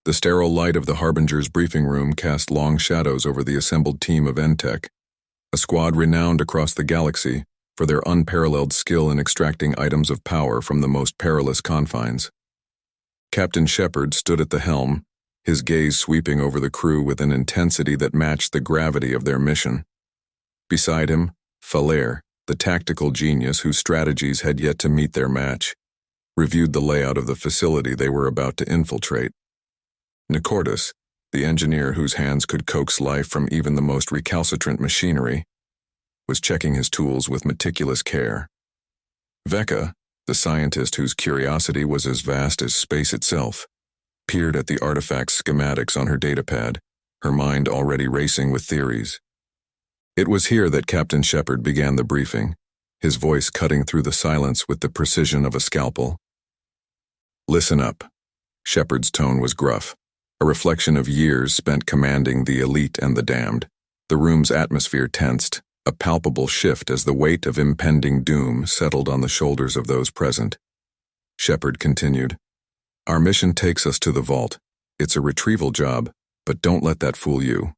The sterile light of the Harbinger's briefing room cast long shadows over the assembled team of N-Tech, a squad renowned across the galaxy for their unparalleled skill in extracting items of power from the most perilous confines. Captain Shepard stood at the helm, his gaze sweeping over the crew with an intensity that matched the gravity of their mission. Beside him, Falaire, the tactical genius whose strategies had yet to meet their match, reviewed the layout of the facility they were about to infiltrate. Nicordus, the engineer whose hands could coax life from even the most recalcitrant machinery, was checking his tools with meticulous care. Vecca, the scientist whose curiosity was as vast as space itself, peered at the artifact's schematics on her datapad, her mind already racing with theories. It was here that Captain Shepard began the briefing, his voice cutting through the silence with the precision of a scalpel. "Listen up." Shepard's tone was gruff, a reflection of years spent commanding the elite and the damned. The room's atmosphere tensed, a palpable shift as the weight of impending doom settled on the shoulders of those present. Shepard continued, "Our mission takes us to the vault. It's a retrieval job, but don't let that fool you.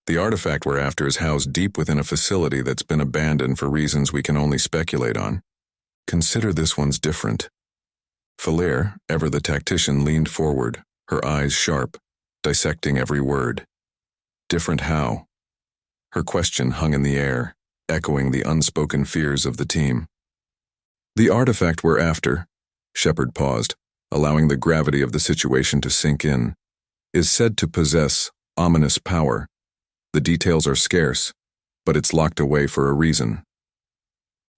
The artifact we're after is housed deep within a facility that's been abandoned for reasons we can only speculate on. Consider this one's different." Falaire, ever the tactician, leaned forward, her eyes sharp, dissecting every word. Different how? Her question hung in the air, echoing the unspoken fears of the team. "The artifact we're after," Shepard paused, allowing the gravity of the situation to sink in, "is said to possess ominous power. The details are scarce, but it's locked away for a reason."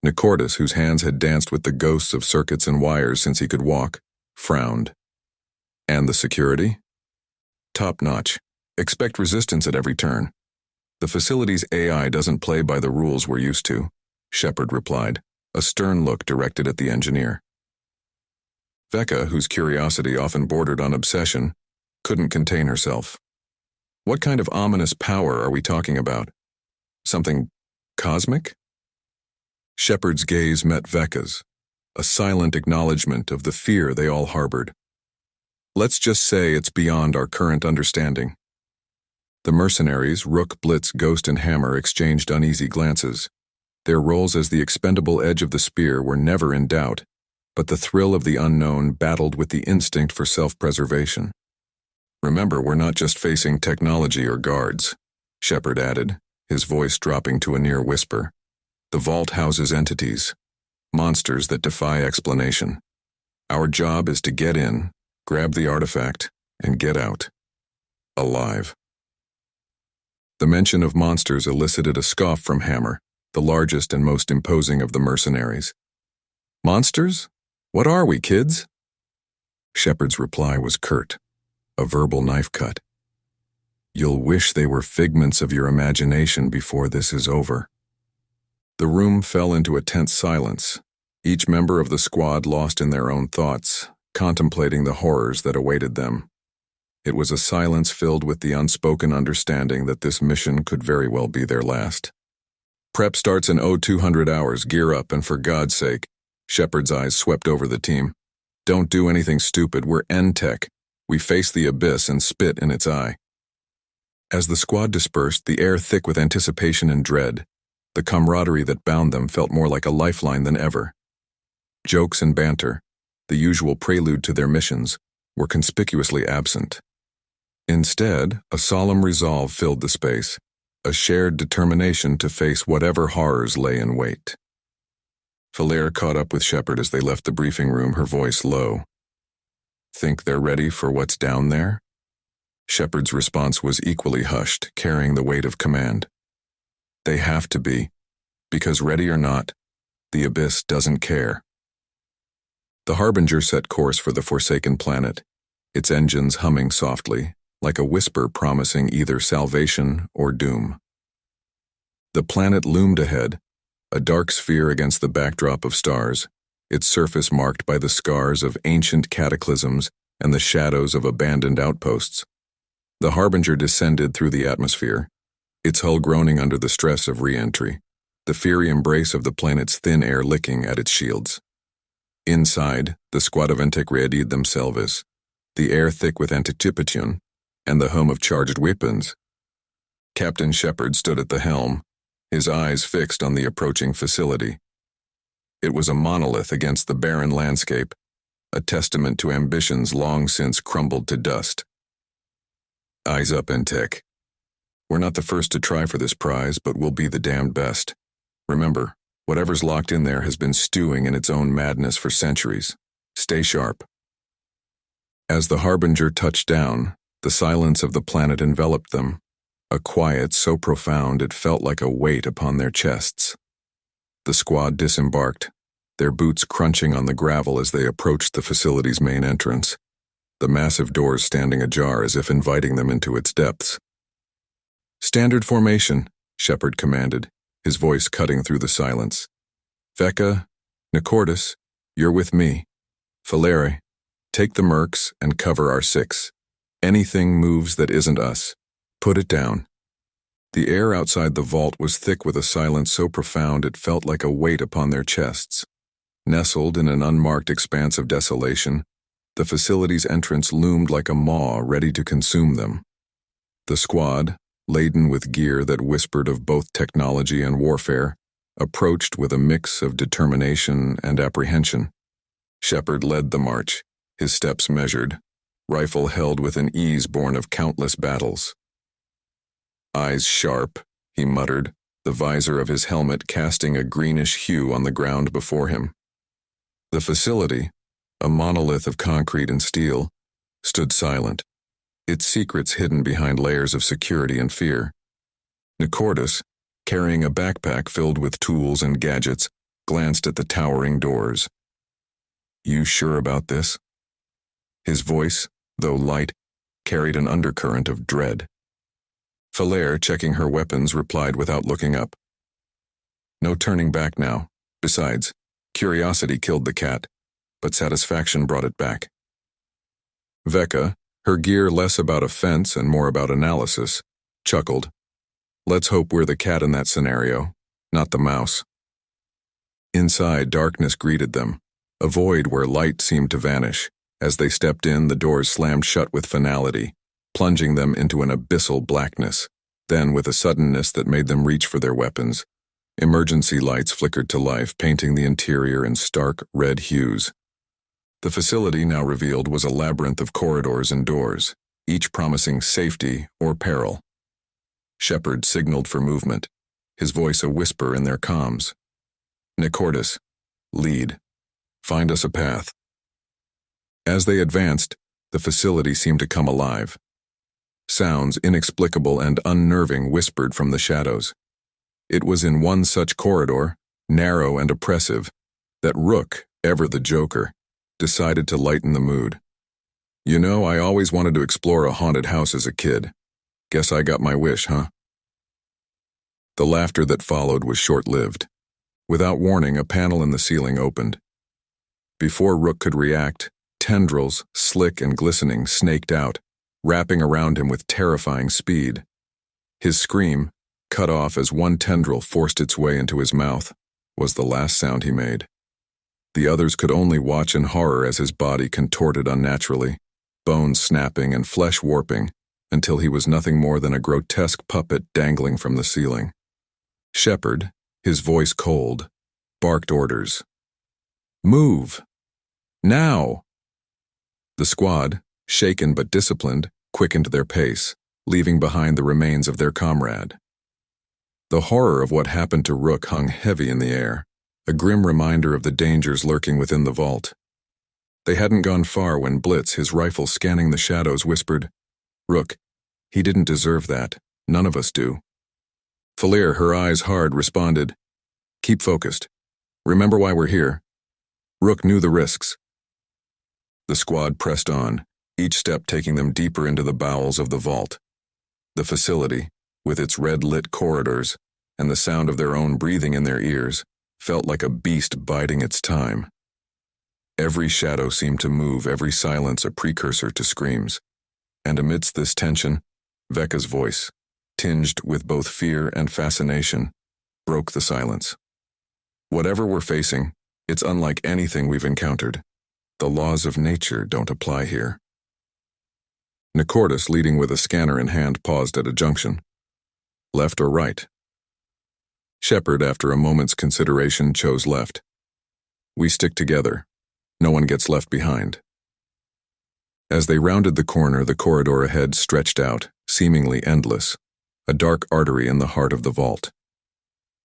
Nicordus, whose hands had danced with the ghosts of circuits and wires since he could walk, frowned. "And the security?" "Top-notch. Expect resistance at every turn. The facility's AI doesn't play by the rules we're used to," Shepard replied, a stern look directed at the engineer. Vecca, whose curiosity often bordered on obsession, couldn't contain herself. "What kind of ominous power are we talking about? Something cosmic?" Shepard's gaze met Vecca's, a silent acknowledgement of the fear they all harbored. "Let's just say it's beyond our current understanding." The mercenaries, Rook, Blitz, Ghost, and Hammer exchanged uneasy glances. Their roles as the expendable edge of the spear were never in doubt, but the thrill of the unknown battled with the instinct for self-preservation. "Remember, we're not just facing technology or guards," Shepard added, his voice dropping to a near whisper. "The vault houses entities, monsters that defy explanation. Our job is to get in, grab the artifact, and get out. Alive." The mention of monsters elicited a scoff from Hammer, the largest and most imposing of the mercenaries. "Monsters? What are we, kids?" Shepard's reply was curt, a verbal knife cut. "You'll wish they were figments of your imagination before this is over." The room fell into a tense silence, each member of the squad lost in their own thoughts, contemplating the horrors that awaited them. It was a silence filled with the unspoken understanding that this mission could very well be their last. "Prep starts in 0200 hours, gear up, and for God's sake," Shepard's eyes swept over the team. "Don't do anything stupid, we're N-Tech. We face the abyss and spit in its eye." As the squad dispersed, the air thick with anticipation and dread, the camaraderie that bound them felt more like a lifeline than ever. Jokes and banter, the usual prelude to their missions, were conspicuously absent. Instead, a solemn resolve filled the space, a shared determination to face whatever horrors lay in wait. Falaire caught up with Shepard as they left the briefing room, her voice low. "Think they're ready for what's down there?" Shepard's response was equally hushed, carrying the weight of command. "They have to be, because ready or not, the abyss doesn't care." The Harbinger set course for the forsaken planet, its engines humming softly, like a whisper promising either salvation or doom. The planet loomed ahead, a dark sphere against the backdrop of stars, its surface marked by the scars of ancient cataclysms and the shadows of abandoned outposts. The Harbinger descended through the atmosphere, its hull groaning under the stress of re-entry, the fiery embrace of the planet's thin air licking at its shields. Inside, the squad of N-Tech readied themselves, the air thick with dystopian, and the hum of charged weapons. Captain Shepard stood at the helm, his eyes fixed on the approaching facility. It was a monolith against the barren landscape, a testament to ambitions long since crumbled to dust. Eyes up, Entek. We're not the first to try for this prize, but we'll be the damned best. Remember, whatever's locked in there has been stewing in its own madness for centuries. Stay sharp. As the Harbinger touched down, the silence of the planet enveloped them, a quiet so profound it felt like a weight upon their chests. The squad disembarked, their boots crunching on the gravel as they approached the facility's main entrance, the massive doors standing ajar as if inviting them into its depths. Standard formation, Shepard commanded, his voice cutting through the silence. Vecca, Nicordus, you're with me. Falere, take the mercs and cover our six. Anything moves that isn't us, put it down. The air outside the vault was thick with a silence so profound it felt like a weight upon their chests. Nestled in an unmarked expanse of desolation, the facility's entrance loomed like a maw ready to consume them. The squad, laden with gear that whispered of both technology and warfare, approached with a mix of determination and apprehension. Shepard led the march, his steps measured, rifle held with an ease born of countless battles. Eyes sharp, he muttered, the visor of his helmet casting a greenish hue on the ground before him. The facility, a monolith of concrete and steel, stood silent, its secrets hidden behind layers of security and fear. Nicordus, carrying a backpack filled with tools and gadgets, glanced at the towering doors. You sure about this? His voice, though light, carried an undercurrent of dread. Falere, checking her weapons, replied without looking up. No turning back now. Besides, curiosity killed the cat, but satisfaction brought it back. Vecca, her gear less about offense and more about analysis, chuckled. Let's hope we're the cat in that scenario, not the mouse. Inside, darkness greeted them, a void where light seemed to vanish. As they stepped in, the doors slammed shut with finality, plunging them into an abyssal blackness. Then, with a suddenness that made them reach for their weapons, emergency lights flickered to life, painting the interior in stark red hues. The facility, now revealed, was a labyrinth of corridors and doors, each promising safety or peril. Shepard signaled for movement, his voice a whisper in their comms. Nicordus, lead. Find us a path. As they advanced, the facility seemed to come alive. Sounds inexplicable and unnerving whispered from the shadows. It was in one such corridor, narrow and oppressive, that Rook, ever the Joker, decided to lighten the mood. You know, I always wanted to explore a haunted house as a kid. Guess I got my wish, huh? The laughter that followed was short-lived. Without warning, a panel in the ceiling opened. Before Rook could react, tendrils, slick and glistening, snaked out, wrapping around him with terrifying speed. His scream, cut off as one tendril forced its way into his mouth, was the last sound he made. The others could only watch in horror as his body contorted unnaturally, bones snapping and flesh warping, until he was nothing more than a grotesque puppet dangling from the ceiling. Shepard, his voice cold, barked orders. Move! Now! The squad, shaken but disciplined, quickened their pace, leaving behind the remains of their comrade. The horror of what happened to Rook hung heavy in the air, a grim reminder of the dangers lurking within the vault. They hadn't gone far when Blitz, his rifle scanning the shadows, whispered, Rook, he didn't deserve that. None of us do. Falere, her eyes hard, responded, Keep focused. Remember why we're here. Rook knew the risks. The squad pressed on, each step taking them deeper into the bowels of the vault. The facility, with its red-lit corridors and the sound of their own breathing in their ears, felt like a beast biding its time. Every shadow seemed to move, every silence a precursor to screams. And amidst this tension, Vecca's voice, tinged with both fear and fascination, broke the silence. Whatever we're facing, it's unlike anything we've encountered. The laws of nature don't apply here. Nicordus, leading with a scanner in hand, paused at a junction. Left or right? Shepard, after a moment's consideration, chose left. We stick together. No one gets left behind. As they rounded the corner, the corridor ahead stretched out, seemingly endless, a dark artery in the heart of the vault.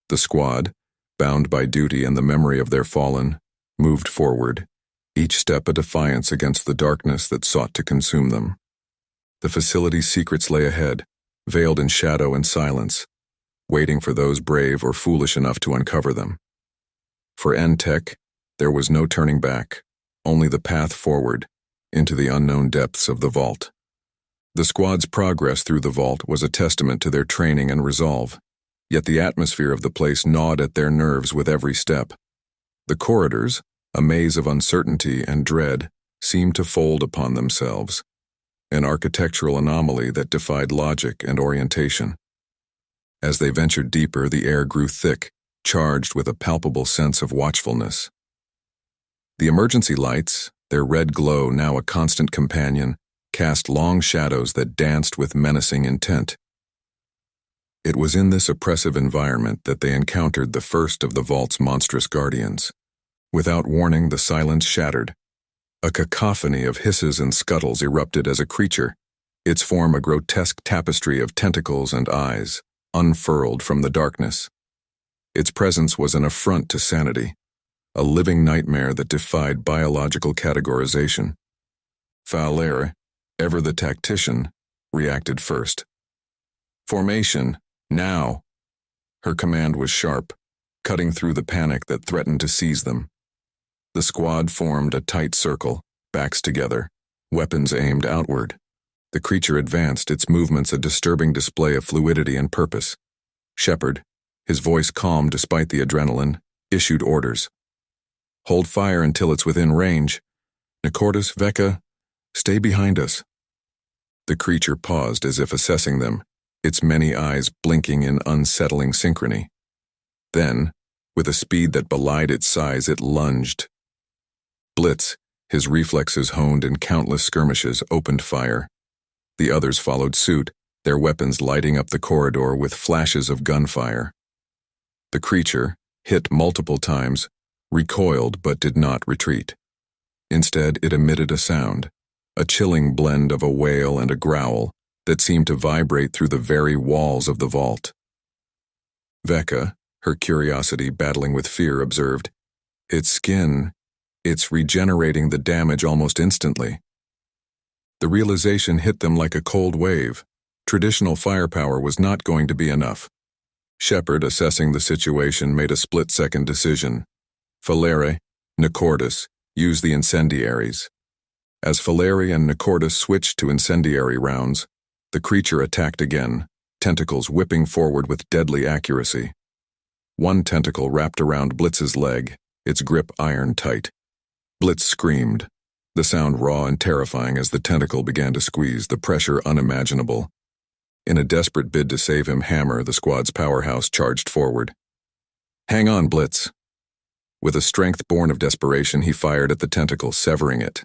The squad, bound by duty and the memory of their fallen, moved forward, each step a defiance against the darkness that sought to consume them. The facility's secrets lay ahead, veiled in shadow and silence, waiting for those brave or foolish enough to uncover them. For N-Tech, there was no turning back, only the path forward, into the unknown depths of the vault. The squad's progress through the vault was a testament to their training and resolve, yet the atmosphere of the place gnawed at their nerves with every step. The corridors, a maze of uncertainty and dread, seemed to fold upon themselves, an architectural anomaly that defied logic and orientation. As they ventured deeper, the air grew thick, charged with a palpable sense of watchfulness. The emergency lights, their red glow now a constant companion, cast long shadows that danced with menacing intent. It was in this oppressive environment that they encountered the first of the vault's monstrous guardians. Without warning, the silence shattered. A cacophony of hisses and scuttles erupted as a creature, its form a grotesque tapestry of tentacles and eyes, unfurled from the darkness. Its presence was an affront to sanity, a living nightmare that defied biological categorization. Falaire, ever the tactician, reacted first. Formation, now! Her command was sharp, cutting through the panic that threatened to seize them. The squad formed a tight circle, backs together, weapons aimed outward. The creature advanced, its movements a disturbing display of fluidity and purpose. Shepard, his voice calm despite the adrenaline, issued orders. Hold fire until it's within range. Nicordus, Vecca, stay behind us. The creature paused as if assessing them, its many eyes blinking in unsettling synchrony. Then, with a speed that belied its size, it lunged. Blitz, his reflexes honed in countless skirmishes, opened fire. The others followed suit, their weapons lighting up the corridor with flashes of gunfire. The creature, hit multiple times, recoiled but did not retreat. Instead, it emitted a sound, a chilling blend of a wail and a growl that seemed to vibrate through the very walls of the vault. Vecca, her curiosity battling with fear, observed, "Its skin, it's regenerating the damage almost instantly." The realization hit them like a cold wave. Traditional firepower was not going to be enough. Shepard, assessing the situation, made a split-second decision. Falaire, Nicordus, use the incendiaries. As Falaire and Nicordus switched to incendiary rounds, the creature attacked again, tentacles whipping forward with deadly accuracy. One tentacle wrapped around Blitz's leg, its grip iron-tight. Blitz screamed, the sound raw and terrifying as the tentacle began to squeeze, the pressure unimaginable. In a desperate bid to save him, Hammer, the squad's powerhouse, charged forward. "Hang on, Blitz." With a strength born of desperation, he fired at the tentacle, severing it.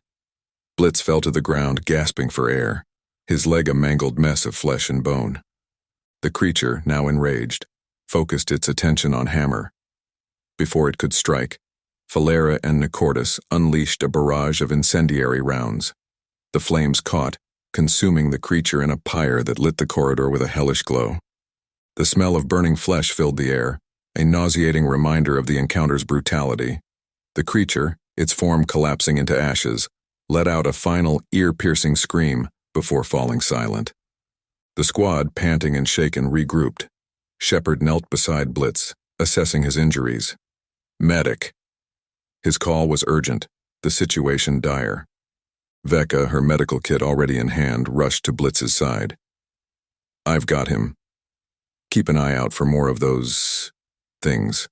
Blitz fell to the ground, gasping for air, his leg a mangled mess of flesh and bone. The creature, now enraged, focused its attention on Hammer. Before it could strike, Falaire and Nicordus unleashed a barrage of incendiary rounds. The flames caught, consuming the creature in a pyre that lit the corridor with a hellish glow. The smell of burning flesh filled the air, a nauseating reminder of the encounter's brutality. The creature, its form collapsing into ashes, let out a final ear-piercing scream before falling silent. The squad, panting and shaken, regrouped. Shepard knelt beside Blitz, assessing his injuries. "Medic." His call was urgent, the situation dire. Vecca, her medical kit already in hand, rushed to Blitz's side. "I've got him. Keep an eye out for more of those things."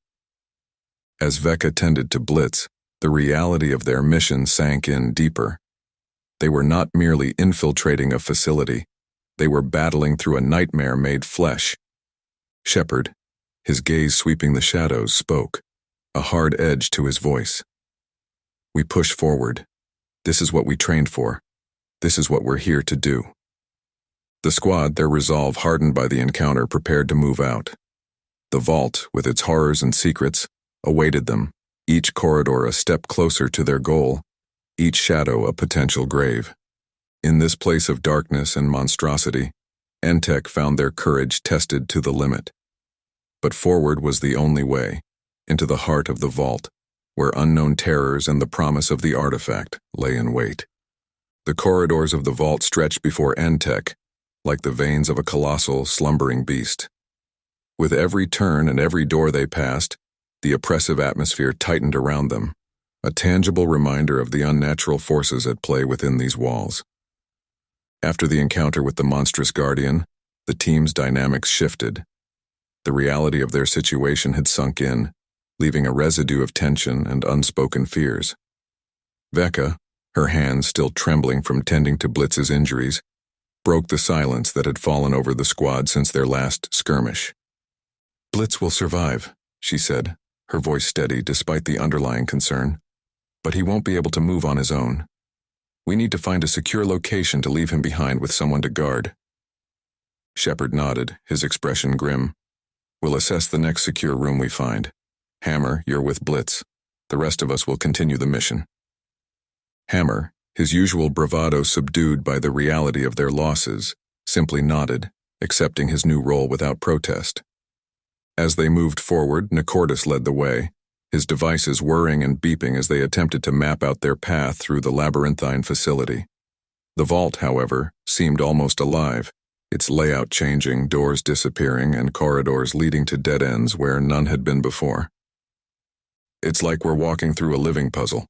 As Vecca tended to Blitz, the reality of their mission sank in deeper. They were not merely infiltrating a facility, they were battling through a nightmare made flesh. Shepard, his gaze sweeping the shadows, spoke, a hard edge to his voice. "We push forward. This is what we trained for. This is what we're here to do." The squad, their resolve hardened by the encounter, prepared to move out. The vault, with its horrors and secrets, awaited them, each corridor a step closer to their goal, each shadow a potential grave. In this place of darkness and monstrosity, Entek found their courage tested to the limit. But forward was the only way, into the heart of the vault, where unknown terrors and the promise of the artifact lay in wait. The corridors of the vault stretched before Entek, like the veins of a colossal, slumbering beast. With every turn and every door they passed, the oppressive atmosphere tightened around them, a tangible reminder of the unnatural forces at play within these walls. After the encounter with the monstrous guardian, the team's dynamics shifted. The reality of their situation had sunk in, leaving a residue of tension and unspoken fears. Vecca, her hands still trembling from tending to Blitz's injuries, broke the silence that had fallen over the squad since their last skirmish. "Blitz will survive," she said, her voice steady despite the underlying concern. "But he won't be able to move on his own. We need to find a secure location to leave him behind with someone to guard." Shepard nodded, his expression grim. "We'll assess the next secure room we find. Hammer, you're with Blitz. The rest of us will continue the mission." Hammer, his usual bravado subdued by the reality of their losses, simply nodded, accepting his new role without protest. As they moved forward, Nicordus led the way, his devices whirring and beeping as they attempted to map out their path through the labyrinthine facility. The vault, however, seemed almost alive, its layout changing, doors disappearing, and corridors leading to dead ends where none had been before. "It's like we're walking through a living puzzle,"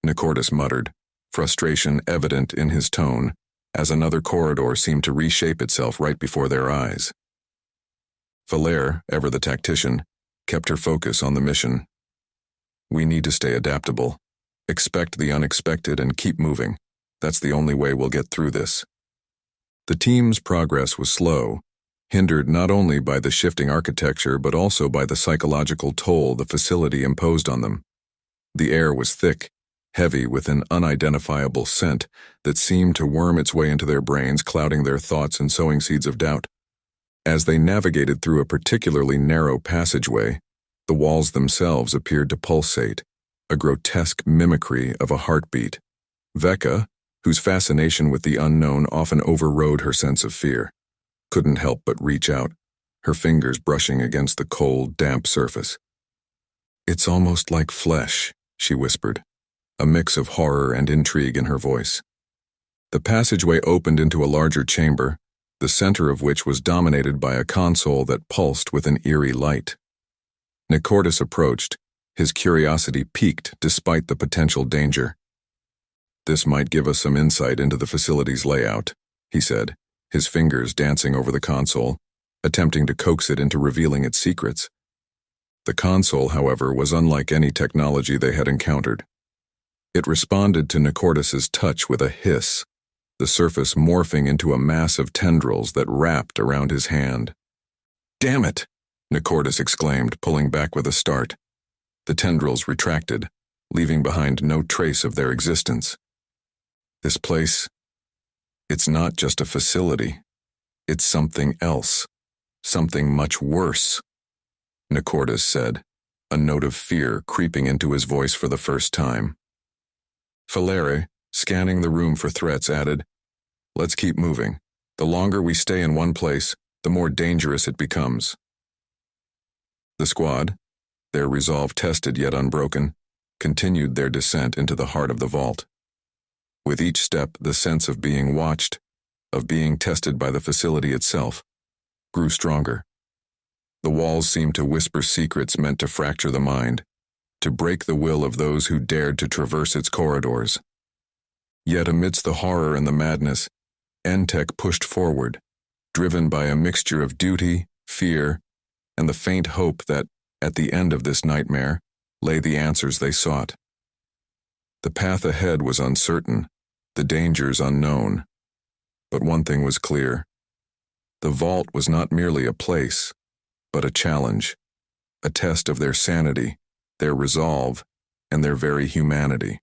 Nicordus muttered, frustration evident in his tone, as another corridor seemed to reshape itself right before their eyes. Valaire, ever the tactician, kept her focus on the mission. "We need to stay adaptable, expect the unexpected, and keep moving. That's the only way we'll get through this." The team's progress was slow, hindered not only by the shifting architecture but also by the psychological toll the facility imposed on them. The air was thick, heavy with an unidentifiable scent that seemed to worm its way into their brains, clouding their thoughts and sowing seeds of doubt. As they navigated through a particularly narrow passageway, the walls themselves appeared to pulsate, a grotesque mimicry of a heartbeat. Vecca, whose fascination with the unknown often overrode her sense of fear, couldn't help but reach out, her fingers brushing against the cold, damp surface. "It's almost like flesh," she whispered, a mix of horror and intrigue in her voice. The passageway opened into a larger chamber, the center of which was dominated by a console that pulsed with an eerie light. Nicordus approached, his curiosity piqued despite the potential danger. "This might give us some insight into the facility's layout," he said, his fingers dancing over the console, attempting to coax it into revealing its secrets. The console, however, was unlike any technology they had encountered. It responded to Nicordus's touch with a hiss, the surface morphing into a mass of tendrils that wrapped around his hand. "Damn it!" Nicordus exclaimed, pulling back with a start. The tendrils retracted, leaving behind no trace of their existence. "This place, it's not just a facility. It's something else, something much worse," Nicordus said, a note of fear creeping into his voice for the first time. Valaire, scanning the room for threats, added, "Let's keep moving. The longer we stay in one place, the more dangerous it becomes." The squad, their resolve tested yet unbroken, continued their descent into the heart of the vault. With each step, the sense of being watched, of being tested by the facility itself, grew stronger. The walls seemed to whisper secrets meant to fracture the mind, to break the will of those who dared to traverse its corridors. Yet amidst the horror and the madness, Entek pushed forward, driven by a mixture of duty, fear, and the faint hope that, at the end of this nightmare, lay the answers they sought. The path ahead was uncertain, the dangers unknown. But one thing was clear. The vault was not merely a place, but a challenge, a test of their sanity, their resolve, and their very humanity.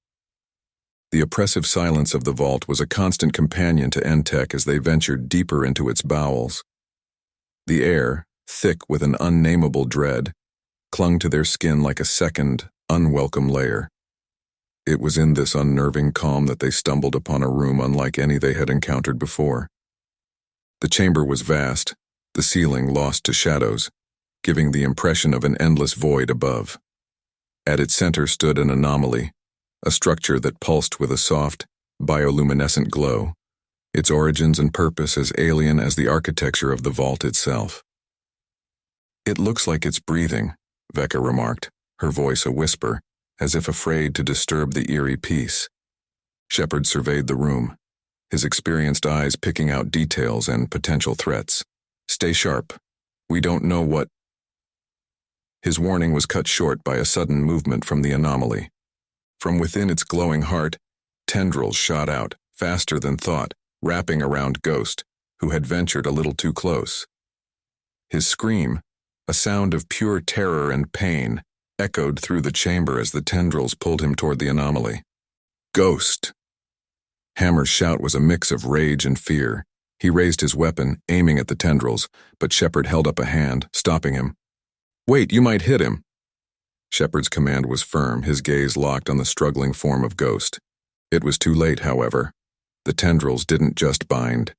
The oppressive silence of the vault was a constant companion to Entech as they ventured deeper into its bowels. The air, thick with an unnameable dread, clung to their skin like a second, unwelcome layer. It was in this unnerving calm that they stumbled upon a room unlike any they had encountered before. The chamber was vast, the ceiling lost to shadows, giving the impression of an endless void above. At its center stood an anomaly, a structure that pulsed with a soft, bioluminescent glow, its origins and purpose as alien as the architecture of the vault itself. "It looks like it's breathing," Vecca remarked, her voice a whisper, as if afraid to disturb the eerie peace. Shepard surveyed the room, his experienced eyes picking out details and potential threats. "Stay sharp. We don't know what—" His warning was cut short by a sudden movement from the anomaly. From within its glowing heart, tendrils shot out, faster than thought, wrapping around Ghost, who had ventured a little too close. His scream, a sound of pure terror and pain, echoed through the chamber as the tendrils pulled him toward the anomaly. "Ghost!" Hammer's shout was a mix of rage and fear. He raised his weapon, aiming at the tendrils, but Shepard held up a hand, stopping him. "Wait, you might hit him." Shepard's command was firm, his gaze locked on the struggling form of Ghost. It was too late, however. The tendrils didn't just bind.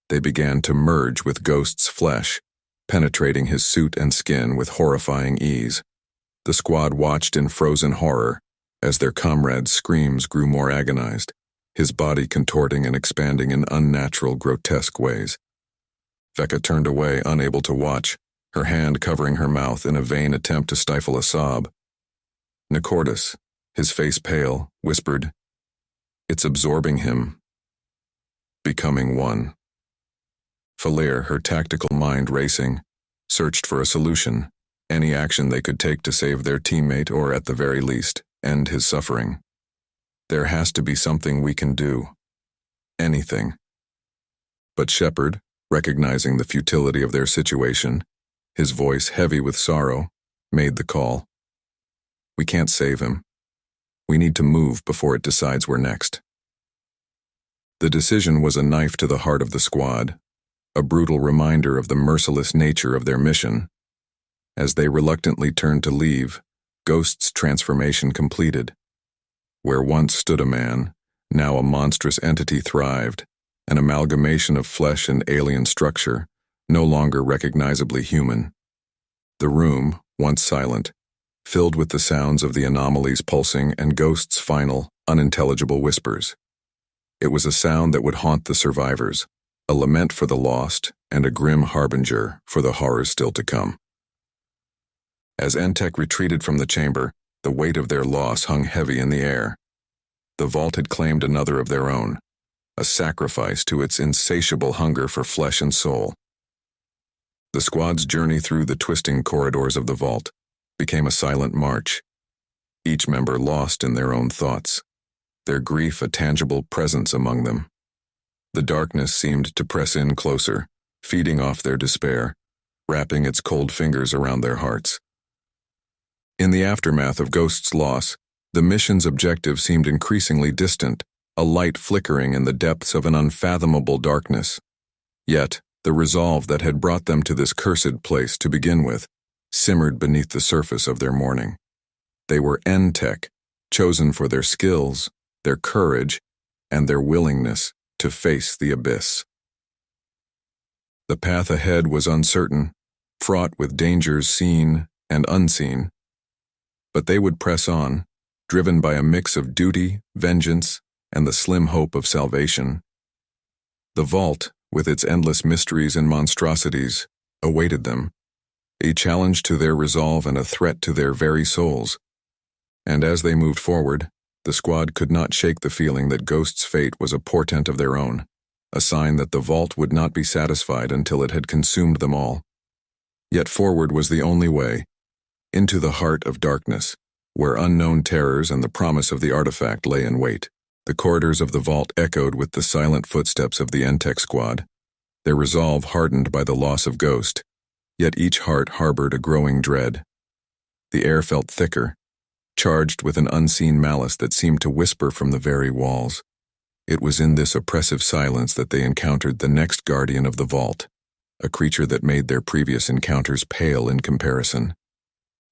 They began to merge with Ghost's flesh, penetrating his suit and skin with horrifying ease. The squad watched in frozen horror as their comrade's screams grew more agonized, his body contorting and expanding in unnatural, grotesque ways. Vecca turned away, unable to watch, her hand covering her mouth in a vain attempt to stifle a sob. Nicordus, his face pale, whispered, "It's absorbing him. Becoming one." Falir, her tactical mind racing, searched for a solution, any action they could take to save their teammate or, at the very least, end his suffering. "There has to be something we can do. Anything." But Shepard, recognizing the futility of their situation, his voice heavy with sorrow, made the call. "We can't save him. We need to move before it decides we're next." The decision was a knife to the heart of the squad, a brutal reminder of the merciless nature of their mission. As they reluctantly turned to leave, Ghost's transformation completed. Where once stood a man, now a monstrous entity thrived, an amalgamation of flesh and alien structure, no longer recognizably human. The room, once silent, filled with the sounds of the anomalies pulsing and Ghost's final, unintelligible whispers. It was a sound that would haunt the survivors, a lament for the lost and a grim harbinger for the horrors still to come. As Entech retreated from the chamber, the weight of their loss hung heavy in the air. The vault had claimed another of their own, a sacrifice to its insatiable hunger for flesh and soul. The squad's journey through the twisting corridors of the vault became a silent march, each member lost in their own thoughts, their grief a tangible presence among them. The darkness seemed to press in closer, feeding off their despair, wrapping its cold fingers around their hearts. In the aftermath of Ghost's loss, the mission's objective seemed increasingly distant, a light flickering in the depths of an unfathomable darkness. Yet, the resolve that had brought them to this cursed place to begin with simmered beneath the surface of their mourning. They were Entech, chosen for their skills, their courage, and their willingness to face the abyss. The path ahead was uncertain, fraught with dangers seen and unseen. But they would press on, driven by a mix of duty, vengeance, and the slim hope of salvation. The vault, with its endless mysteries and monstrosities, awaited them, a challenge to their resolve and a threat to their very souls. And as they moved forward, the squad could not shake the feeling that Ghost's fate was a portent of their own, a sign that the vault would not be satisfied until it had consumed them all. Yet forward was the only way, into the heart of darkness, where unknown terrors and the promise of the artifact lay in wait. The corridors of the vault echoed with the silent footsteps of the Entech squad, their resolve hardened by the loss of Ghost, yet each heart harbored a growing dread. The air felt thicker, charged with an unseen malice that seemed to whisper from the very walls. It was in this oppressive silence that they encountered the next guardian of the vault, a creature that made their previous encounters pale in comparison.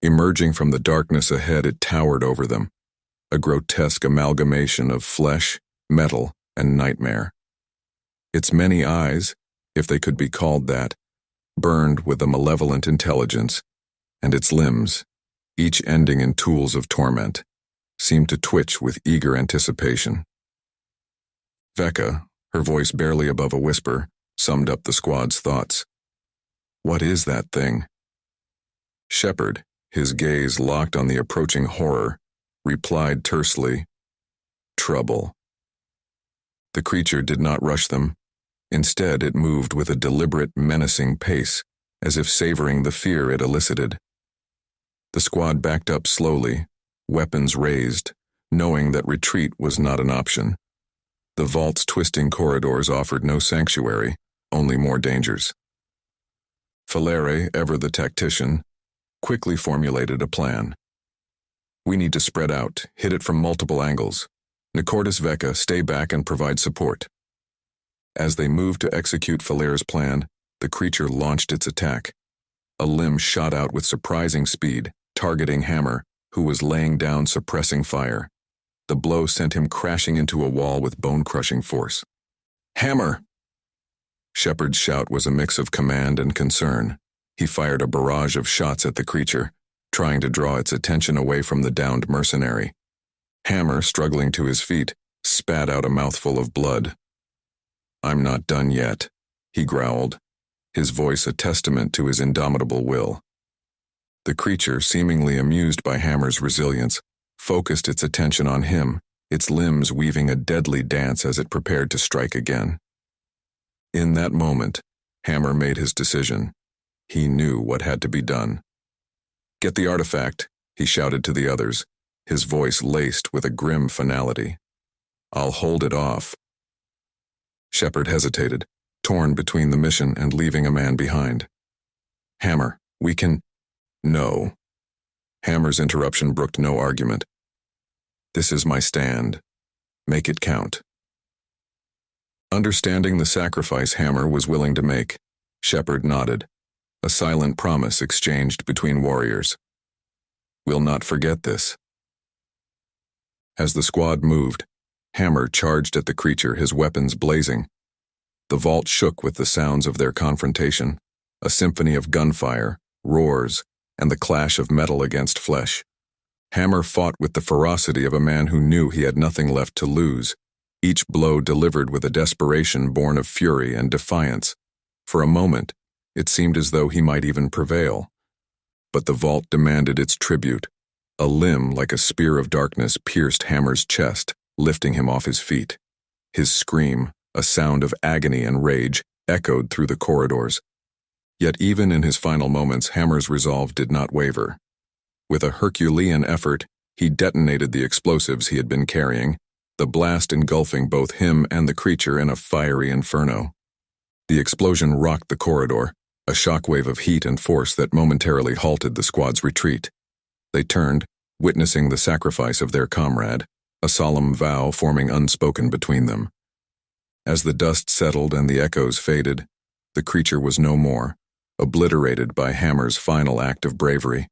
Emerging from the darkness ahead, it towered over them, a grotesque amalgamation of flesh, metal, and nightmare. Its many eyes, if they could be called that, burned with a malevolent intelligence, and its limbs, each ending in tools of torment, seemed to twitch with eager anticipation. Vecca, her voice barely above a whisper, summed up the squad's thoughts. "What is that thing?" Shepard, his gaze locked on the approaching horror, replied tersely, "Trouble." The creature did not rush them. Instead, it moved with a deliberate, menacing pace, as if savoring the fear it elicited. The squad backed up slowly, weapons raised, knowing that retreat was not an option. The vault's twisting corridors offered no sanctuary, only more dangers. Falere, ever the tactician, quickly formulated a plan. "We need to spread out, hit it from multiple angles. Nicordus, Vecca, stay back and provide support." As they moved to execute Falere's plan, the creature launched its attack. A limb shot out with surprising speed, targeting Hammer, who was laying down, suppressing fire. The blow sent him crashing into a wall with bone-crushing force. "Hammer!" Shepard's shout was a mix of command and concern. He fired a barrage of shots at the creature, trying to draw its attention away from the downed mercenary. Hammer, struggling to his feet, spat out a mouthful of blood. "I'm not done yet," he growled, his voice a testament to his indomitable will. The creature, seemingly amused by Hammer's resilience, focused its attention on him, its limbs weaving a deadly dance as it prepared to strike again. In that moment, Hammer made his decision. He knew what had to be done. "Get the artifact," he shouted to the others, his voice laced with a grim finality. "I'll hold it off." Shepard hesitated, torn between the mission and leaving a man behind. "Hammer, we can—" "No." Hammer's interruption brooked no argument. "This is my stand. Make it count." Understanding the sacrifice Hammer was willing to make, Shepard nodded, a silent promise exchanged between warriors. "We'll not forget this." As the squad moved, Hammer charged at the creature, his weapons blazing. The vault shook with the sounds of their confrontation, a symphony of gunfire, roars, and the clash of metal against flesh. Hammer fought with the ferocity of a man who knew he had nothing left to lose, each blow delivered with a desperation born of fury and defiance. For a moment, it seemed as though he might even prevail. But the vault demanded its tribute. A limb like a spear of darkness pierced Hammer's chest, lifting him off his feet. His scream, a sound of agony and rage, echoed through the corridors. Yet even in his final moments, Hammer's resolve did not waver. With a Herculean effort, he detonated the explosives he had been carrying, the blast engulfing both him and the creature in a fiery inferno. The explosion rocked the corridor, a shockwave of heat and force that momentarily halted the squad's retreat. They turned, witnessing the sacrifice of their comrade, a solemn vow forming unspoken between them. As the dust settled and the echoes faded, the creature was no more, obliterated by Hammer's final act of bravery.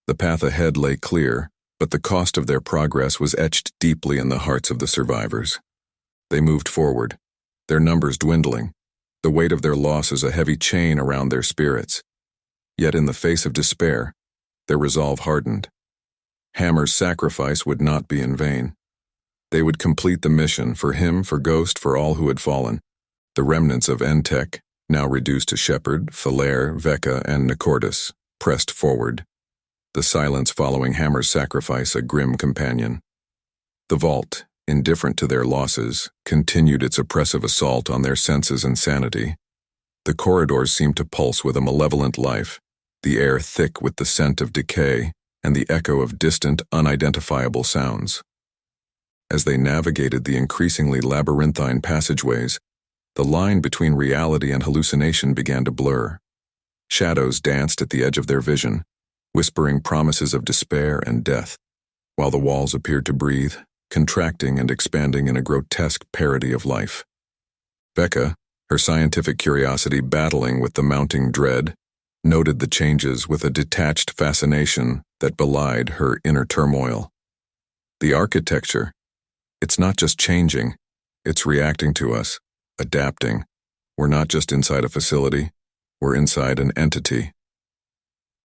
The path ahead lay clear, but the cost of their progress was etched deeply in the hearts of the survivors. They moved forward, their numbers dwindling, the weight of their losses a heavy chain around their spirits. Yet in the face of despair, their resolve hardened. Hammer's sacrifice would not be in vain. They would complete the mission, for him, for Ghost, for all who had fallen. The remnants of Entek, now reduced to Shepard, Falere, Vecca, and Nicordus, pressed forward. The silence following Hammer's sacrifice a grim companion. The vault, indifferent to their losses, continued its oppressive assault on their senses and sanity. The corridors seemed to pulse with a malevolent life, the air thick with the scent of decay and the echo of distant, unidentifiable sounds. As they navigated the increasingly labyrinthine passageways, the line between reality and hallucination began to blur. Shadows danced at the edge of their vision, whispering promises of despair and death. while the walls appeared to breathe, contracting and expanding in a grotesque parody of life. Becca, her scientific curiosity battling with the mounting dread, noted the changes with a detached fascination that belied her inner turmoil. The architecture, it's not just changing, it's reacting to us, adapting. We're not just inside a facility, we're inside an entity.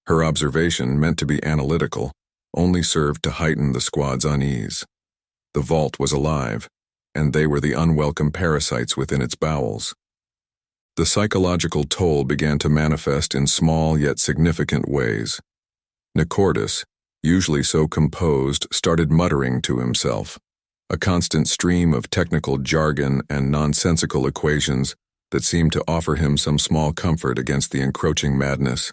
Her observation, meant to be analytical, only served to heighten the squad's unease. The vault was alive, and they were the unwelcome parasites within its bowels. The psychological toll began to manifest in small yet significant ways. Nicordus, usually so composed, started muttering to himself, a constant stream of technical jargon and nonsensical equations that seemed to offer him some small comfort against the encroaching madness.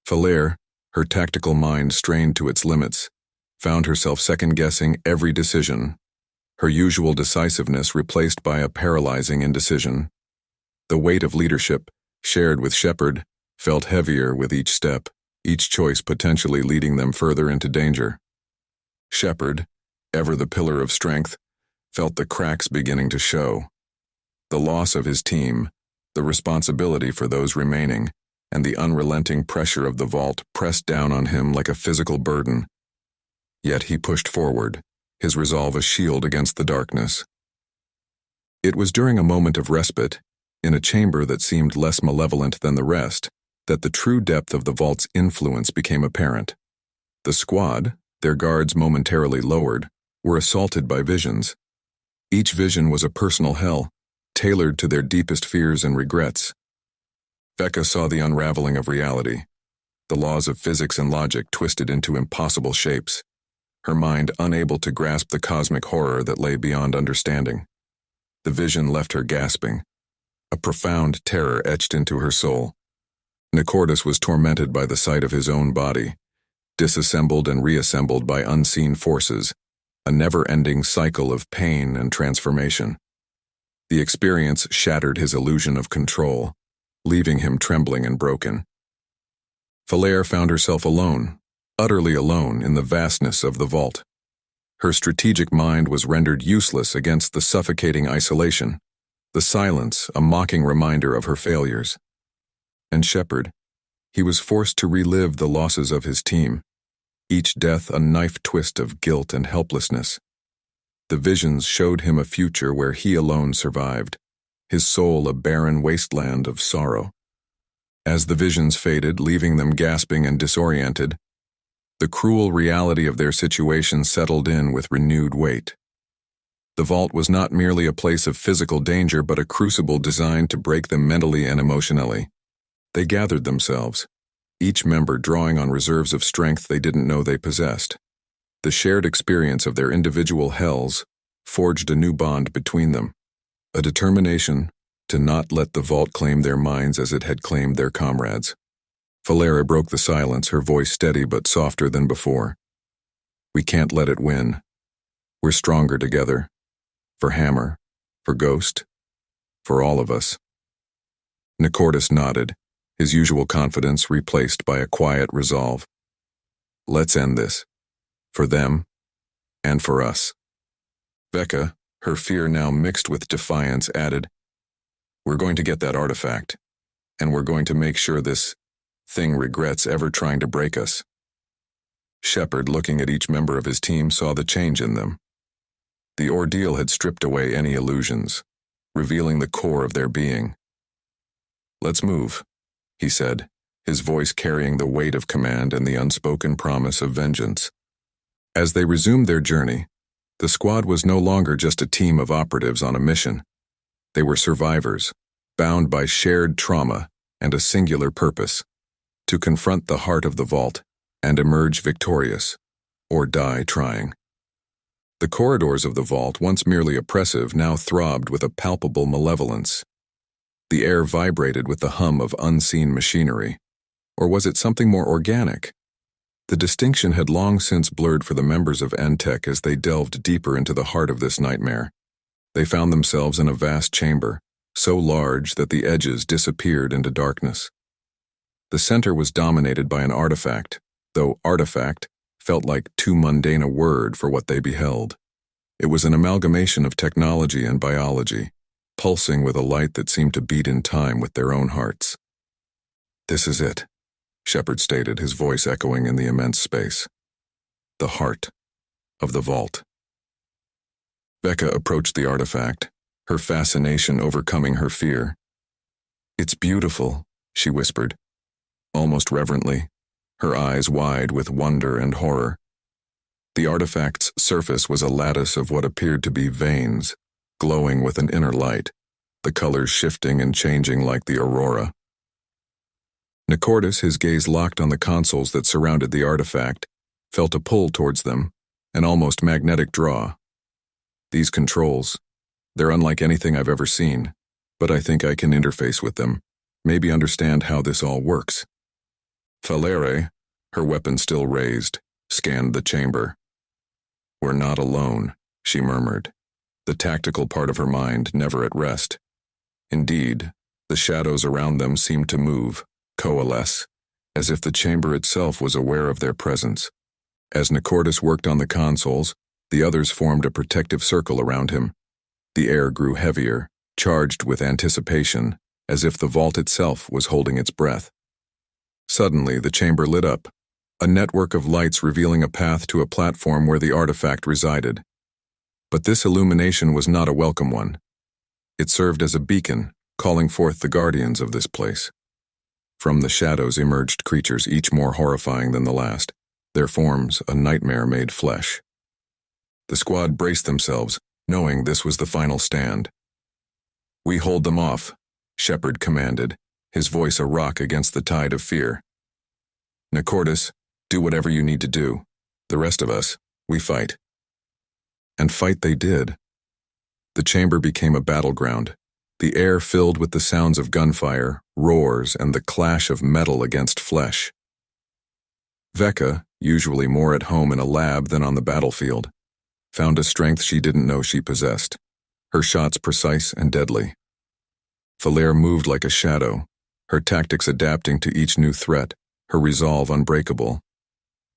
Falaire, her tactical mind strained to its limits, found herself second-guessing every decision, her usual decisiveness replaced by a paralyzing indecision. The weight of leadership, shared with Shepard, felt heavier with each step, each choice potentially leading them further into danger. Shepard, ever the pillar of strength, felt the cracks beginning to show. The loss of his team, the responsibility for those remaining, and the unrelenting pressure of the vault pressed down on him like a physical burden. Yet he pushed forward, his resolve a shield against the darkness. It was during a moment of respite, in a chamber that seemed less malevolent than the rest, that the true depth of the vault's influence became apparent. The squad, their guards momentarily lowered, were assaulted by visions. Each vision was a personal hell, tailored to their deepest fears and regrets. Becca saw the unraveling of reality, the laws of physics and logic twisted into impossible shapes, her mind unable to grasp the cosmic horror that lay beyond understanding. The vision left her gasping. A profound terror etched into her soul. Nicordus was tormented by the sight of his own body, disassembled and reassembled by unseen forces, a never-ending cycle of pain and transformation. The experience shattered his illusion of control, leaving him trembling and broken. Falaire found herself alone, utterly alone in the vastness of the vault. Her strategic mind was rendered useless against the suffocating isolation, the silence a mocking reminder of her failures. And Shepard, he was forced to relive the losses of his team, each death a knife twist of guilt and helplessness. The visions showed him a future where he alone survived, his soul a barren wasteland of sorrow. As the visions faded, leaving them gasping and disoriented, the cruel reality of their situation settled in with renewed weight. The vault was not merely a place of physical danger but a crucible designed to break them mentally and emotionally. They gathered themselves, each member drawing on reserves of strength they didn't know they possessed. The shared experience of their individual hells forged a new bond between them, a determination to not let the vault claim their minds as it had claimed their comrades. Falaire broke the silence, her voice steady but softer than before. We can't let it win. We're stronger together. For Hammer, for Ghost, for all of us. Nicordus nodded, his usual confidence replaced by a quiet resolve. Let's end this. For them, and for us. Becca, her fear now mixed with defiance, added, We're going to get that artifact, and we're going to make sure this thing regrets ever trying to break us. Shepard, looking at each member of his team, saw the change in them. The ordeal had stripped away any illusions, revealing the core of their being. Let's move, he said, his voice carrying the weight of command and the unspoken promise of vengeance. As they resumed their journey, the squad was no longer just a team of operatives on a mission. They were survivors, bound by shared trauma and a singular purpose, to confront the heart of the vault and emerge victorious, or die trying. The corridors of the vault, once merely oppressive, now throbbed with a palpable malevolence. The air vibrated with the hum of unseen machinery. Or was it something more organic? The distinction had long since blurred for the members of Entech as they delved deeper into the heart of this nightmare. They found themselves in a vast chamber, so large that the edges disappeared into darkness. The center was dominated by an artifact, though artifact, felt like too mundane a word for what they beheld. It was an amalgamation of technology and biology, pulsing with a light that seemed to beat in time with their own hearts. "This is it," Shepard stated, his voice echoing in the immense space. "The heart of the vault." Becca approached the artifact, her fascination overcoming her fear. "It's beautiful," she whispered, almost reverently, her eyes wide with wonder and horror. The artifact's surface was a lattice of what appeared to be veins, glowing with an inner light, the colors shifting and changing like the aurora. Nicordus, his gaze locked on the consoles that surrounded the artifact, felt a pull towards them, an almost magnetic draw. "These controls, they're unlike anything I've ever seen, but I think I can interface with them, maybe understand how this all works." Falere, her weapon still raised, scanned the chamber. "We're not alone," she murmured, the tactical part of her mind never at rest. Indeed, the shadows around them seemed to move, coalesce, as if the chamber itself was aware of their presence. As Nicordus worked on the consoles, the others formed a protective circle around him. The air grew heavier, charged with anticipation, as if the vault itself was holding its breath. Suddenly, the chamber lit up, a network of lights revealing a path to a platform where the artifact resided. But this illumination was not a welcome one. It served as a beacon, calling forth the guardians of this place. From the shadows emerged creatures each more horrifying than the last, their forms a nightmare made flesh. The squad braced themselves, knowing this was the final stand. "We hold them off," Shepard commanded, his voice a rock against the tide of fear. "Nicordus, do whatever you need to do. The rest of us, we fight." And fight they did. The chamber became a battleground, the air filled with the sounds of gunfire, roars, and the clash of metal against flesh. Vecca, usually more at home in a lab than on the battlefield, found a strength she didn't know she possessed, her shots precise and deadly. Falere moved like a shadow, her tactics adapting to each new threat, her resolve unbreakable.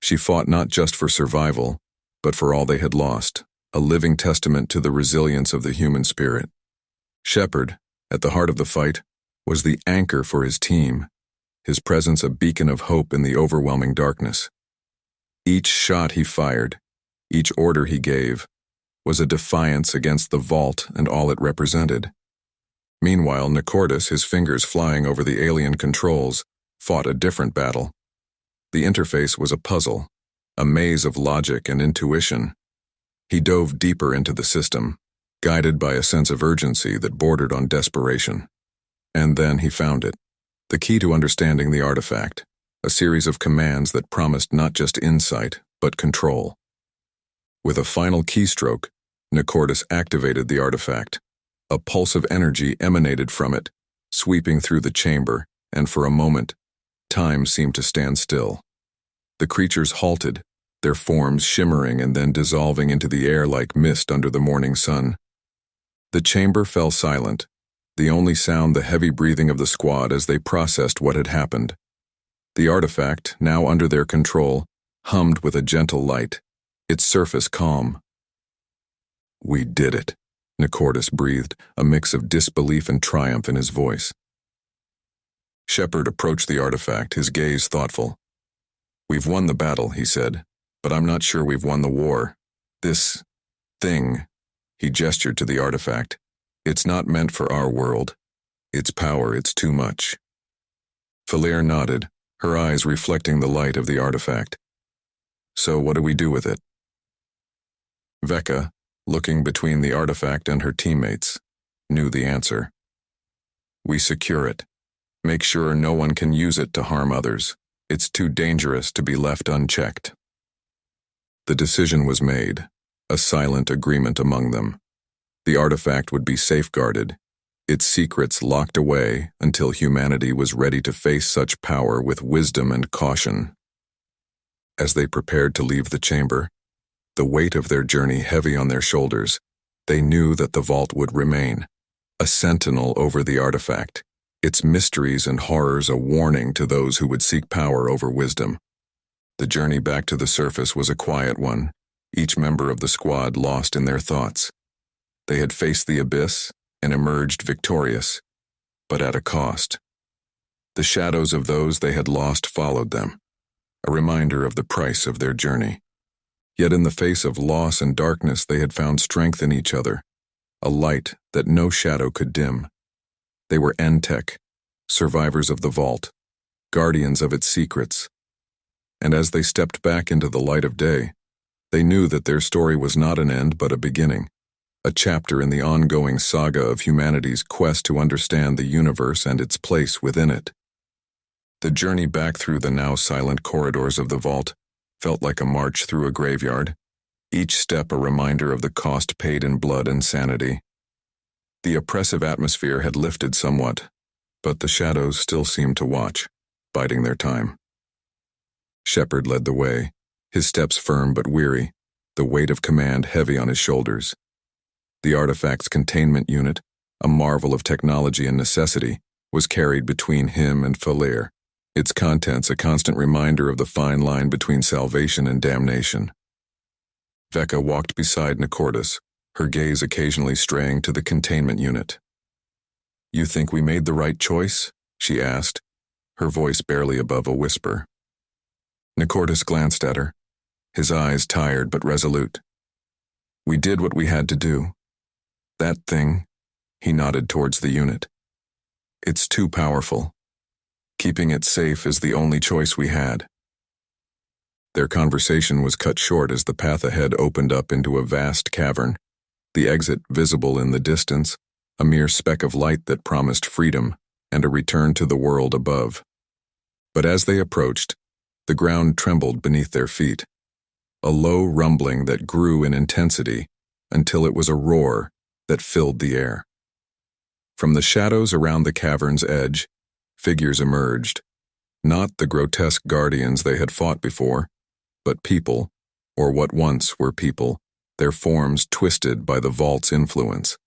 She fought not just for survival, but for all they had lost, a living testament to the resilience of the human spirit. Shepard, at the heart of the fight, was the anchor for his team, his presence a beacon of hope in the overwhelming darkness. Each shot he fired, each order he gave, was a defiance against the vault and all it represented. Meanwhile, Nicordus, his fingers flying over the alien controls, fought a different battle. The interface was a puzzle, a maze of logic and intuition. He dove deeper into the system, guided by a sense of urgency that bordered on desperation. And then he found it, the key to understanding the artifact, a series of commands that promised not just insight, but control. With a final keystroke, Nicordus activated the artifact. A pulse of energy emanated from it, sweeping through the chamber, and for a moment, time seemed to stand still. The creatures halted, their forms shimmering and then dissolving into the air like mist under the morning sun. The chamber fell silent, the only sound the heavy breathing of the squad as they processed what had happened. The artifact, now under their control, hummed with a gentle light, its surface calm. "We did it," Nicordus breathed, a mix of disbelief and triumph in his voice. Shepard approached the artifact, his gaze thoughtful. "We've won the battle," he said, "but I'm not sure we've won the war. This thing," he gestured to the artifact, "it's not meant for our world. Its power, it's too much." Falere nodded, her eyes reflecting the light of the artifact. "So what do we do with it?" Vecca, looking between the artifact and her teammates, knew the answer. "We secure it. Make sure no one can use it to harm others. It's too dangerous to be left unchecked." The decision was made, a silent agreement among them. The artifact would be safeguarded, its secrets locked away until humanity was ready to face such power with wisdom and caution. As they prepared to leave the chamber, the weight of their journey heavy on their shoulders, they knew that the vault would remain, a sentinel over the artifact, its mysteries and horrors a warning to those who would seek power over wisdom. The journey back to the surface was a quiet one, each member of the squad lost in their thoughts. They had faced the abyss and emerged victorious, but at a cost. The shadows of those they had lost followed them, a reminder of the price of their journey. Yet in the face of loss and darkness they had found strength in each other, a light that no shadow could dim. They were Entek, survivors of the vault, guardians of its secrets. And as they stepped back into the light of day, they knew that their story was not an end but a beginning, a chapter in the ongoing saga of humanity's quest to understand the universe and its place within it. The journey back through the now silent corridors of the vault felt like a march through a graveyard, each step a reminder of the cost paid in blood and sanity. The oppressive atmosphere had lifted somewhat, but the shadows still seemed to watch, biding their time. Shepard led the way, his steps firm but weary, the weight of command heavy on his shoulders. The artifact's containment unit, a marvel of technology and necessity, was carried between him and Falair, its contents a constant reminder of the fine line between salvation and damnation. Vecca walked beside Nicordus, her gaze occasionally straying to the containment unit. "You think we made the right choice?" she asked, her voice barely above a whisper. Nicordus glanced at her, his eyes tired but resolute. "We did what we had to do. That thing," he nodded towards the unit. "It's too powerful. Keeping it safe is the only choice we had." Their conversation was cut short as the path ahead opened up into a vast cavern, the exit visible in the distance, a mere speck of light that promised freedom and a return to the world above. But as they approached, the ground trembled beneath their feet, a low rumbling that grew in intensity until it was a roar that filled the air. From the shadows around the cavern's edge, figures emerged, not the grotesque guardians they had fought before, but people, or what once were people, their forms twisted by the vault's influence.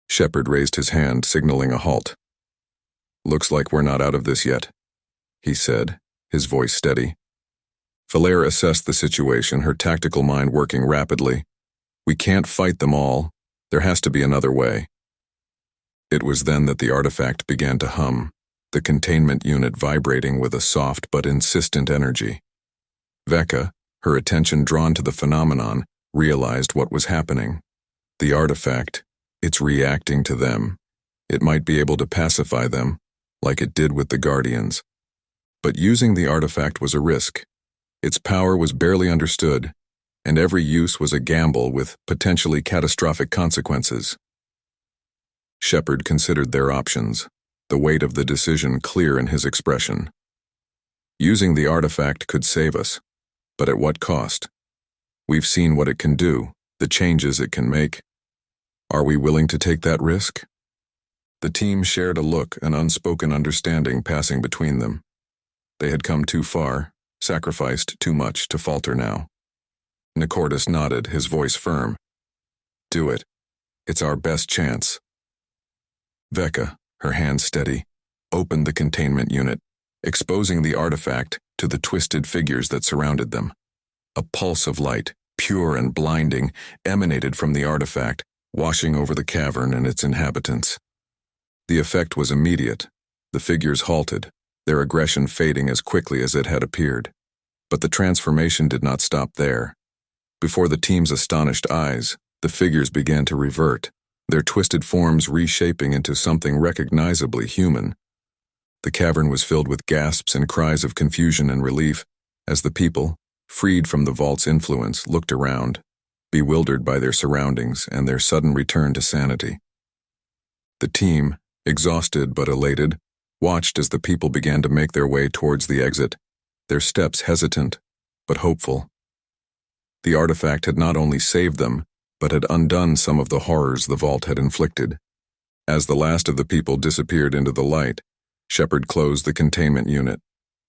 Shepard raised his hand, signaling a halt. "Looks like we're not out of this yet," he said, his voice steady. Falair assessed the situation, her tactical mind working rapidly. "We can't fight them all. There has to be another way." It was then that the artifact began to hum, the containment unit vibrating with a soft but insistent energy. Vecca, her attention drawn to the phenomenon, realized what was happening. The artifact, it's reacting to them. It might be able to pacify them, like it did with the Guardians. But using the artifact was a risk. Its power was barely understood, and every use was a gamble with potentially catastrophic consequences. Shepard considered their options, the weight of the decision clear in his expression. Using the artifact could save us, but at what cost? We've seen what it can do, the changes it can make. Are we willing to take that risk? The team shared a look, an unspoken understanding passing between them. They had come too far, sacrificed too much to falter now. Nicordus nodded, his voice firm. "Do it. It's our best chance." Vecca, her hand steady, opened the containment unit, exposing the artifact to the twisted figures that surrounded them. A pulse of light, pure and blinding, emanated from the artifact, washing over the cavern and its inhabitants. The effect was immediate. The figures halted, their aggression fading as quickly as it had appeared. But the transformation did not stop there. Before the team's astonished eyes, the figures began to revert, their twisted forms reshaping into something recognizably human. The cavern was filled with gasps and cries of confusion and relief as the people, freed from the vault's influence, looked around, bewildered by their surroundings and their sudden return to sanity. The team, exhausted but elated, watched as the people began to make their way towards the exit, their steps hesitant but hopeful. The artifact had not only saved them, but had undone some of the horrors the vault had inflicted. As the last of the people disappeared into the light, Shepard closed the containment unit,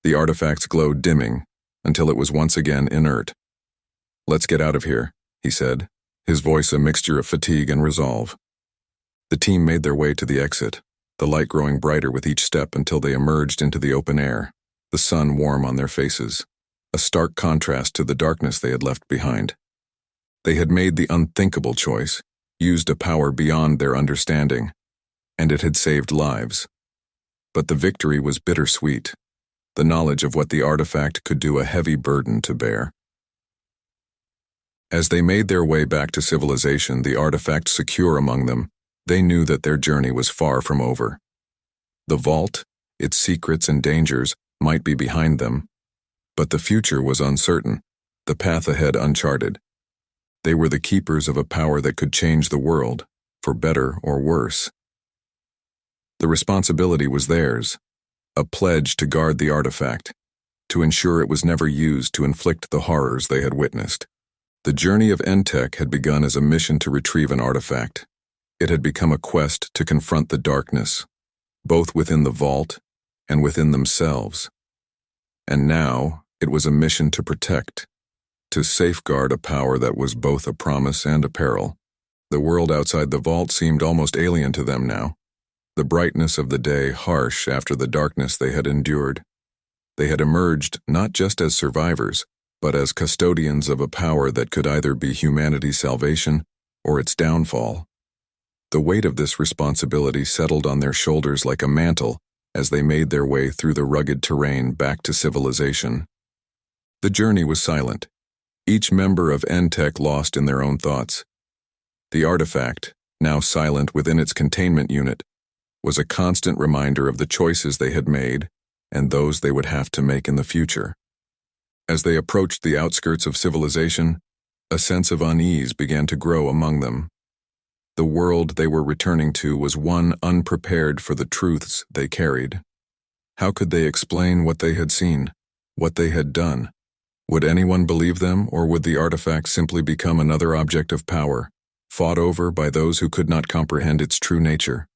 the artifact's glow dimming until it was once again inert. "Let's get out of here," he said, his voice a mixture of fatigue and resolve. The team made their way to the exit, the light growing brighter with each step until they emerged into the open air, the sun warm on their faces. a stark contrast to the darkness they had left behind. They had made the unthinkable choice, used a power beyond their understanding, and it had saved lives. But the victory was bittersweet, the knowledge of what the artifact could do a heavy burden to bear. As they made their way back to civilization, the artifact secure among them, they knew that their journey was far from over. The vault, its secrets and dangers, might be behind them, but the future was uncertain, the path ahead uncharted. They were the keepers of a power that could change the world, for better or worse. The responsibility was theirs, a pledge to guard the artifact, to ensure it was never used to inflict the horrors they had witnessed. The journey of Entech had begun as a mission to retrieve an artifact. It had become a quest to confront the darkness, both within the vault and within themselves. And now, it was a mission to protect, to safeguard a power that was both a promise and a peril. The world outside the vault seemed almost alien to them now, the brightness of the day harsh after the darkness they had endured. They had emerged not just as survivors, but as custodians of a power that could either be humanity's salvation or its downfall. The weight of this responsibility settled on their shoulders like a mantle as they made their way through the rugged terrain back to civilization. The journey was silent, each member of Entech lost in their own thoughts. The artifact, now silent within its containment unit, was a constant reminder of the choices they had made and those they would have to make in the future. As they approached the outskirts of civilization, a sense of unease began to grow among them. The world they were returning to was one unprepared for the truths they carried. How could they explain what they had seen, what they had done? Would anyone believe them, or would the artifact simply become another object of power, fought over by those who could not comprehend its true nature?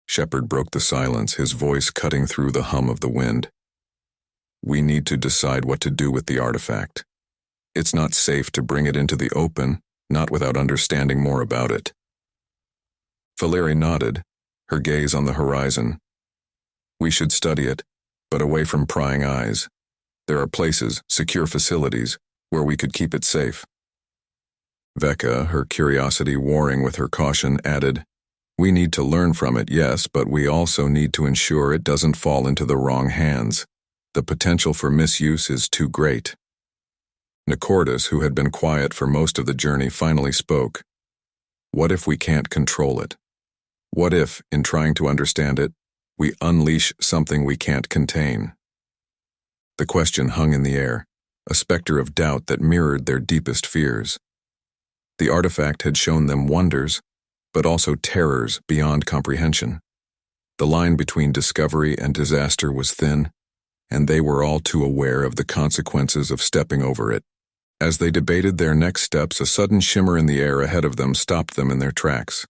Shepard broke the silence, his voice cutting through the hum of the wind. We need to decide what to do with the artifact. It's not safe to bring it into the open, not without understanding more about it. Valeri nodded, her gaze on the horizon. We should study it, but away from prying eyes. There are places, secure facilities, where we could keep it safe. Vecca, her curiosity warring with her caution, added, We need to learn from it, yes, but we also need to ensure it doesn't fall into the wrong hands. The potential for misuse is too great. Nicordus, who had been quiet for most of the journey, finally spoke. What if we can't control it? What if, in trying to understand it, we unleash something we can't contain? The question hung in the air, a specter of doubt that mirrored their deepest fears. The artifact had shown them wonders, but also terrors beyond comprehension. The line between discovery and disaster was thin, and they were all too aware of the consequences of stepping over it. As they debated their next steps, a sudden shimmer in the air ahead of them stopped them in their tracks.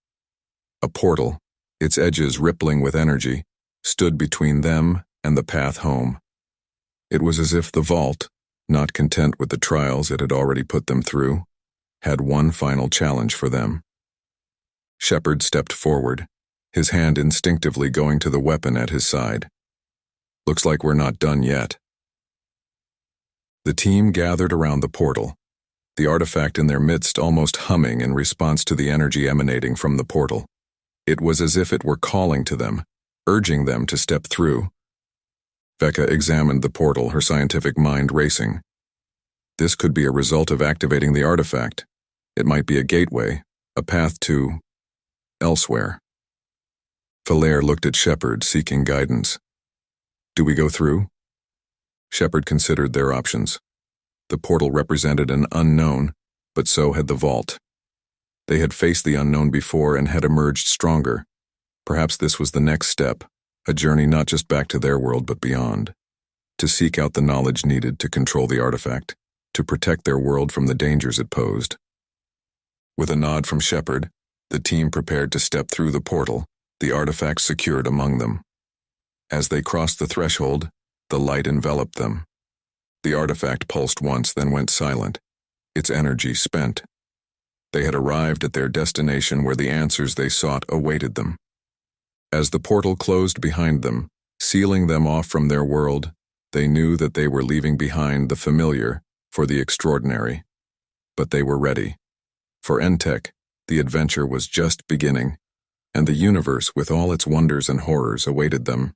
A portal, its edges rippling with energy, stood between them and the path home. It was as if the vault, not content with the trials it had already put them through, had one final challenge for them. Shepard stepped forward, his hand instinctively going to the weapon at his side. Looks like we're not done yet. The team gathered around the portal, the artifact in their midst almost humming in response to the energy emanating from the portal. It was as if it were calling to them, urging them to step through. Vecca examined the portal, her scientific mind racing. This could be a result of activating the artifact. It might be a gateway, a path to elsewhere. Valeri looked at Shepard, seeking guidance. Do we go through? Shepard considered their options. The portal represented an unknown, but so had the vault. They had faced the unknown before and had emerged stronger. Perhaps this was the next step, a journey not just back to their world but beyond, to seek out the knowledge needed to control the artifact, to protect their world from the dangers it posed. With a nod from Shepard, the team prepared to step through the portal, the artifact secured among them. As they crossed the threshold, the light enveloped them. The artifact pulsed once, then went silent, its energy spent. They had arrived at their destination where the answers they sought awaited them. As the portal closed behind them, sealing them off from their world, They knew that they were leaving behind the familiar for the extraordinary. But they were ready. For Entech, the adventure was just beginning, and the universe with all its wonders and horrors awaited them.